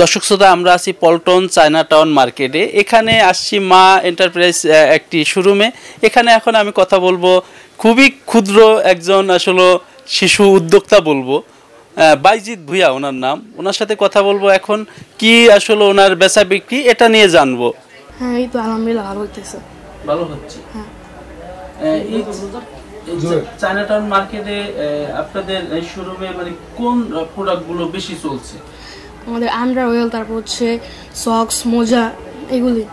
দর্শক শ্রোতা, আমরা আছি পল্টন চায়না টাউন মার্কেটে। এখানে আসছি মা এন্টারপ্রাইজ একটি শোরুমে। এখানে এখন আমি কথা বলবো খুবই ক্ষুদ্র একজন আসলে শিশু উদ্যোক্তা বলবো, বাইজিৎ ভুঁইয়া ওনার নাম। ওনার সাথে কথা বলবো এখন কি আসলে ওনার বেচা বিক্রি এটা নিয়ে জানবো। হ্যাঁ, এই তো আলহামদুলিল্লাহ ভালো হচ্ছে। ভালো হচ্ছে। হ্যাঁ, চায়না টাউন মার্কেটে আপনাদের এই শোরুমে মানে কোন প্রোডাক্টগুলো বেশি চলছে? আমাদের আন্ডারওয়্যার, তারপর হচ্ছে সক্স, মোজা, এগুলি।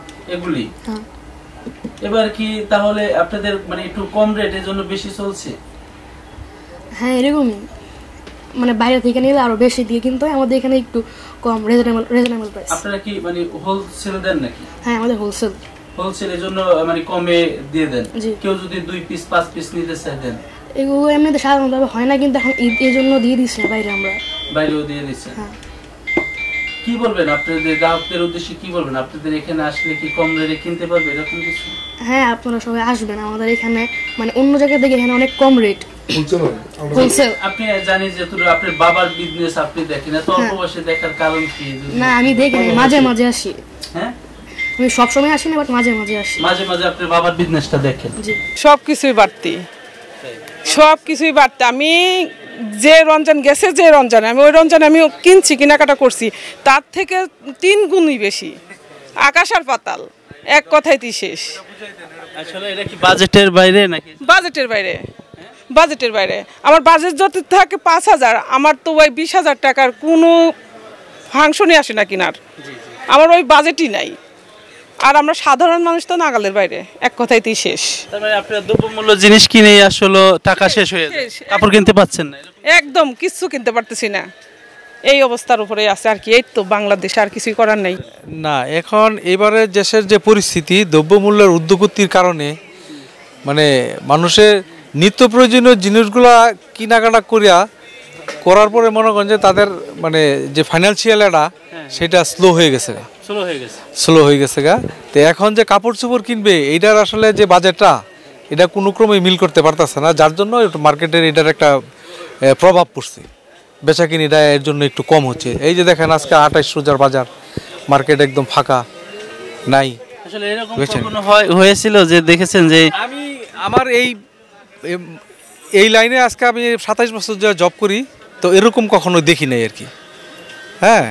হ্যাঁ। এবার কি তাহলে আপনাদের মানে একটু কম রেটের জন্য বেশি চলছে? হ্যাঁ, এরকমই, মানে বাইরে থেকে নিলে আরো বেশি দিয়ে কিন্তু আমাদের এখানে একটু কম, রিজনেবল প্রাইস। আপনারা কি মানে হোলসেল দেন নাকি? হ্যাঁ, আমাদের হোলসেল এর জন্য মানে কমে দিয়ে দেন। কেউ যদি 2 পিস 5 পিস নিতে চায় দেন? এগুলো এমনিতে সাধারণভাবে হয় না, কিন্তু এখন ঈদ এর জন্য দিয়ে দিচ্ছি বাইরে, আমরা বাইরেও দিয়ে দিচ্ছি। হ্যাঁ। কি বলবেন আপনাদের গ্রাহকদের উদ্দেশ্যে, কি বলবেন? আপনাদের এখানে আসলে কি কম রেটে কিনতে পারবে এরকম কিছু? হ্যাঁ, আপনারা সবাই আসবেন আমাদের এখানে, মানে অন্য জায়গা থেকে এখানে অনেক কম রেট হোলসেল। আপনি জানেন যে আপনার বাবার বিজনেস আপনি দেখেন, এত অল্প বয়সে দেখার কারণ কি? না, আমি দেখি মাঝে মাঝে আসি। হ্যাঁ, আমি সবসময় আসি না, বাট মাঝে মাঝে আসি। মাঝে মাঝে আপনার বাবার বিজনেসটা দেখেন। জি, সবকিছুই বাড়তি। আমি যে রমজান গেছে, যে রমজান আমি ওই রমজান আমি কিনছি, কেনাকাটা করছি, তার থেকে 3 গুণই বেশি। আকাশ আর পাতাল, এক কথাইতেই শেষ। আসলে এটা কি বাজেটের বাইরে নাকি? বাজেটের বাইরে। আমার বাজেট যদি থাকে 5,000, আমার তো ওই 20,000 টাকার কোনো ফাংশনই আসে না কেনার। আমার ওই বাজেটই নাই। আর আমরা সাধারণ মানুষ তো নাগালের বাইরে, এক কথাইতেই শেষ। তার মানে আপনারা দ্রব্যমূল্য জিনিস কিনে আসলে টাকা শেষ হয়ে যায়, কাপড় কিনতে পাচ্ছেন না? একদম কিচ্ছু কিনতে পারতেছি না, এই অবস্থার উপরে আছে আর কি। এই তো বাংলাদেশ, আর কিছুই করার নেই। না, এখন এবারে দেশের যে পরিস্থিতি, দ্রব্যমূল্যের ঊর্ধ্বগতির কারণে মানে মানুষের নিত্য প্রয়োজনীয় জিনিসগুলা কেনাকাটা করার পরে মনে করেন যে তাদের মানে যে ফাইন্যান্সিয়াল এটা সেটা স্লো হয়ে গেছে গা। তো এখন যে কাপড় চোপড় কিনবে এইটার আসলে যে বাজেটটা, এটা কোনো ক্রমে মিল করতে পারতেছে না, যার জন্য মার্কেটের এটার একটা প্রভাব পড়ছে। বেচা কিনিটা এর জন্য একটু কম হচ্ছে। এই যে দেখেন আজকে 28 রোজার বাজার, মার্কেট একদম ফাঁকা নাই। আসলে এরকম কখনো হয়েছিল যে দেখেছেন যে আমার এই লাইনে আজকে আমি 27 বছর ধরে জব করি, তো এরকম কখনো দেখি নাই আর কি। হ্যাঁ,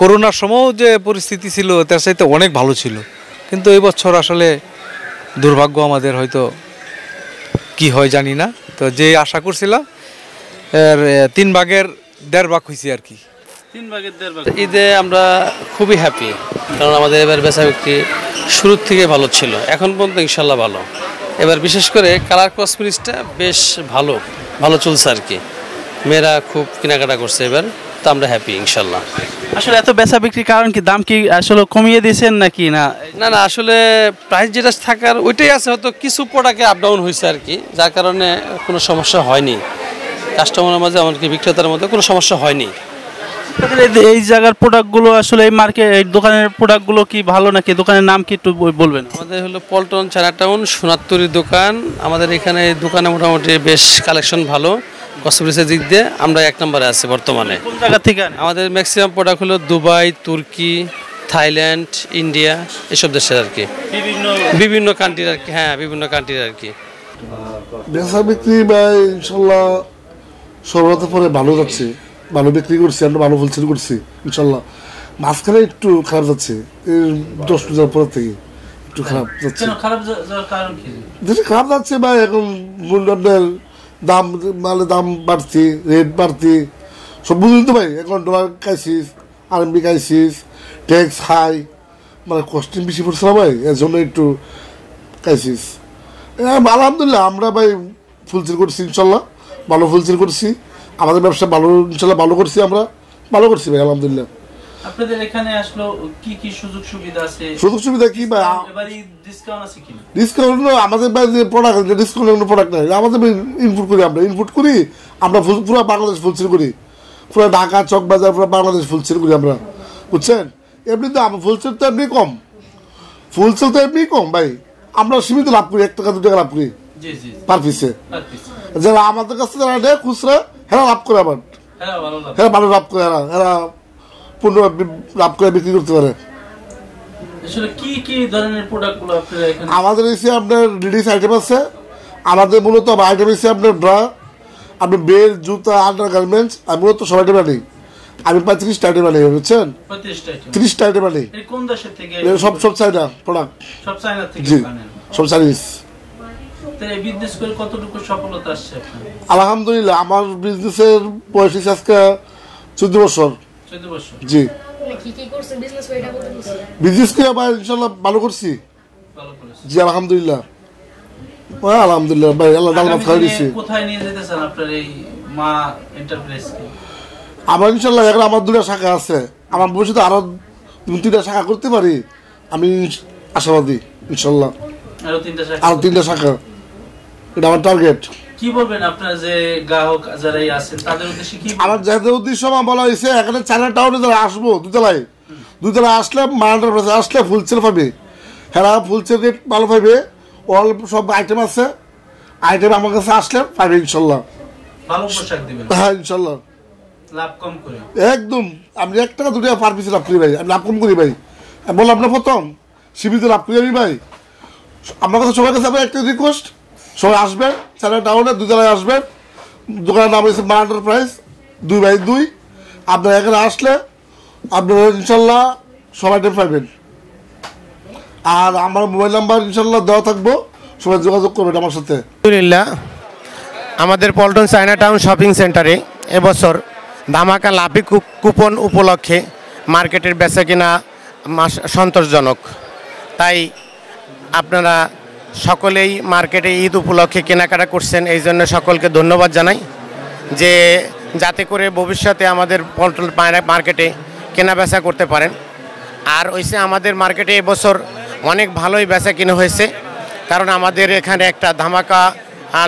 করোনার সময়ও যে পরিস্থিতি ছিল তার সাথে অনেক ভালো ছিল, কিন্তু এই বছর আসলে দুর্ভাগ্য আমাদের, হয়তো কি হয় জানি না। তো যে আশা করছিলাম এর 3 ভাগের 1.5 ভাগ হয়েছে আর কি। 3 ভাগের 1.5 ভাগ। ঈদে আমরা খুবই হ্যাপি, কারণ আমাদের এবার বেচা বিক্রি শুরুর থেকে ভালো ছিল, এখন পর্যন্ত ইনশাল্লাহ ভালো। এবার বিশেষ করে কালার কসমেটিক্সটা বেশ ভালো চলছে আর কি। মেয়েরা খুব কেনাকাটা করছে এবার, তো আমরা হ্যাপি ইনশাল্লাহ। আসলে এত বেচা বিক্রির কারণ কি? দাম কি আসলে কমিয়ে দিয়েছেন নাকি? না, আসলে প্রাইস যেটা থাকার ওইটাই আছে, হয়তো কিছু প্রোডাক্টে আপ ডাউন হয়েছে আর কি, যার কারণে কোনো সমস্যা হয়নি। কাস্টমারের মাঝে, এমনকি বিক্রেতার মধ্যে কোনো সমস্যা হয়নি। এই জায়গার প্রোডাক্টগুলো আসলে এই মার্কেট, এই দোকানের প্রোডাক্টগুলো কি ভালো নাকি? দোকানের নাম কি একটু বলবেন? আমাদের হলো পল্টন চায়না টাউন সোনারতরীর দোকান। আমাদের এখানে দোকানে মোটামুটি বেশ কালেকশন ভালো, কসমেটিক্সের দিক দিয়ে আমরা 1 নম্বরে আছি বর্তমানে। কোন জায়গা থেকে? আমাদের ম্যাক্সিমাম প্রোডাক্ট হলো দুবাই, তুর্কি, থাইল্যান্ড, ইন্ডিয়া, এসব দেশের আর কি, বিভিন্ন কান্ট্রির আর কি। হ্যাঁ, বিভিন্ন কান্ট্রির আর কি। বেচা বিক্রি ইনশাল্লাহ সর্বত পরে ভালো যাচ্ছে, ভালো বিক্রি করছি, আমরা ভালো ফুলসেল করছি ইনশাল্লাহ। মাঝখানে একটু খারাপ যাচ্ছে, 10 রোজার পর থেকে একটু খারাপ যাচ্ছে। খারাপ যাচ্ছে বা এখন মূল্যের দাম, মালের দাম বাড়ছে, রেট বাড়ছে, সব বুঝলি তো ভাই। এখন dollar crisis, RMB crisis, tax high, মানে কস্টিং বেশি পড়ছে না ভাই, এর জন্য একটু ক্রাইসিস। আলহামদুলিল্লাহ আমরা ভাই ফুলসেল করছি ইনশাল্লাহ, ভালো ফুলসেল করছি, আমাদের ব্যবসা ভালো ইনশাল্লাহ ভালো করছি, আমরা ভালো করছি ভাই আলহামদুলিল্লাহ। আপনাদের এখানে আসলো কি সুযোগ সুবিধা আছে? সুযোগ সুবিধা কি ভাই? ডিসকাউন্ট আছে কি? ডিসকাউন্ট আমাদের ভাই যে প্রোডাক্ট, ডিসকাউন্ট কোনো প্রোডাক্ট নাই। আমাদের ইনপুট করি আমরা পুরো বাংলাদেশ ফুলসেল করি, পুরো ঢাকা চকবাজার পুরো বাংলাদেশ ফুলসেল করি আমরা, বুঝছেন? এমনি তো আমার ফুলসেল তো এমনি কম ভাই, আমরা সীমিত লাভ করি, 1 টাকা 2 টাকা লাভ করি পার পিসে। যারা আমাদের কাছে যারা নেয় খুচরা, হেরা লাভ করে, আবার হেরা ভালো লাভ করে, হেরা পূর্ণ লাভ করে বিক্রি করতে পারে। আসলে কি কি ধরনের প্রোডাক্টগুলো আপনারা এখানে? আমাদের এসে আপনার লেডিস আইটেম আছে, আমাদের মূলত আইটেম এসে আপনার ব্রা, আপনার বেল্ট, জুতা, আন্ডার গার্মেন্টস, আমি মূলত সব আইটেম আনি। আমি প্রায় 30টা আইটেম আনি, বুঝছেন? 30টা আইটেম আনি। কোন দেশের থেকে? সব চাইনা প্রোডাক্ট, সব চাইনা থেকে আনেন? সব চাইনিজ। এই বিজনেস করে কতটুকু সফলতা আসছে আপনার? আলহামদুলিল্লাহ, আমার বিজনেসের বয়স আজকে 14 বছর। 14 বছর? জি। কি কি করছেন বিজনেস করে এটা বলতে বলছি? বিজনেস করে ভাই ইনশাআল্লাহ ভালো করছি। ভালো করেছেন? জি আলহামদুলিল্লাহ। আলহামদুলিল্লাহ ভাই, আল্লাহ দাল মাফ করে দিয়েছে। কোথায় নিয়ে যেতে চান আপনার এই মা এন্টারপ্রাইজকে? আমার ইনশাআল্লাহ এখন আমার 2টা শাখা আছে, আমার ভবিষ্যতে আরো 2-3টা শাখা করতে পারি, আমি আশাবাদী ইনশাআল্লাহ। আরো 3টা শাখা, এটা আমার টার্গেট। কি বলবেন আপনার যে গ্রাহক যারা আছেন তাদের উদ্দেশ্যে কি? আমার যাদের উদ্দেশ্য আমার বলা হয়েছে, এখানে চায়না টাউনে যারা আসবো, দুতলায় আসলে মার্ডার প্রাইস আসলে ফুলসেল পাবে, হ্যাঁ ফুলসেল রেট ভালো পাবে, অল সব আইটেম আছে, আইটেম আমার কাছে আসলে পাবে ইনশাল্লাহ। ভালো পোশাক দিবেন? হ্যাঁ ইনশাল্লাহ। লাভ কম করে? একদম, আমি 1 টাকা 2 টাকা পার পিস লাভ করি ভাই, আমি লাভ কম করি ভাই। বললাম আপনার প্রথম সীমিত লাভ করি আমি ভাই। আপনার কাছে সবার কাছে আমার একটা রিকোয়েস্ট, সবাই আসবেন চায়না টাউনে, দুতলায় আসবেন, দোকানের নাম হচ্ছে মার্ডার প্রাইস 2/2। আপনার এখানে আসলে আপনারা ইনশাল্লাহ সব আইটেম পাবেন। আর আমার মোবাইল নাম্বার ইনশাল্লাহ দেওয়া থাকবো, সবাই যোগাযোগ করবেন আমার সাথে। আলহামদুলিল্লাহ, আমাদের পল্টন চায়না টাউন শপিং সেন্টারে এবছর ধামাকা লাভি কুপন উপলক্ষে মার্কেটের বেচাকেনা সন্তোষজনক। তাই আপনারা সকলেই মার্কেটে ঈদ উপলক্ষে কেনাকাটা করছেন, এই জন্য সকলকে ধন্যবাদ জানাই, যে যাতে করে ভবিষ্যতে আমাদের পল্টন মার্কেটে কেনা বেচা করতে পারেন। আর ওইসে আমাদের মার্কেটে এবছর অনেক ভালোই বেচা কিনা হয়েছে, কারণ আমাদের এখানে একটা ধামাকা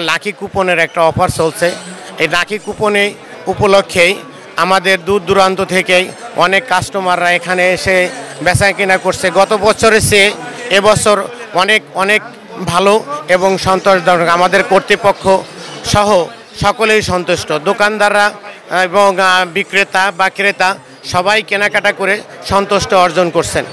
লাকি কুপনের একটা অফার চলছে। এই লাকি কুপনে উপলক্ষেই আমাদের দূর দূরান্ত থেকেই অনেক কাস্টমাররা এখানে এসে বেচা কিনা করছে। গত বছরের চেয়ে এবছর অনেক অনেক ভালো এবং সন্তোষজনক। আমাদের কর্তৃপক্ষ সহ সকলেই সন্তুষ্ট, দোকানদাররা এবং বিক্রেতা বা ক্রেতা সবাই কেনাকাটা করে সন্তুষ্ট অর্জন করছেন।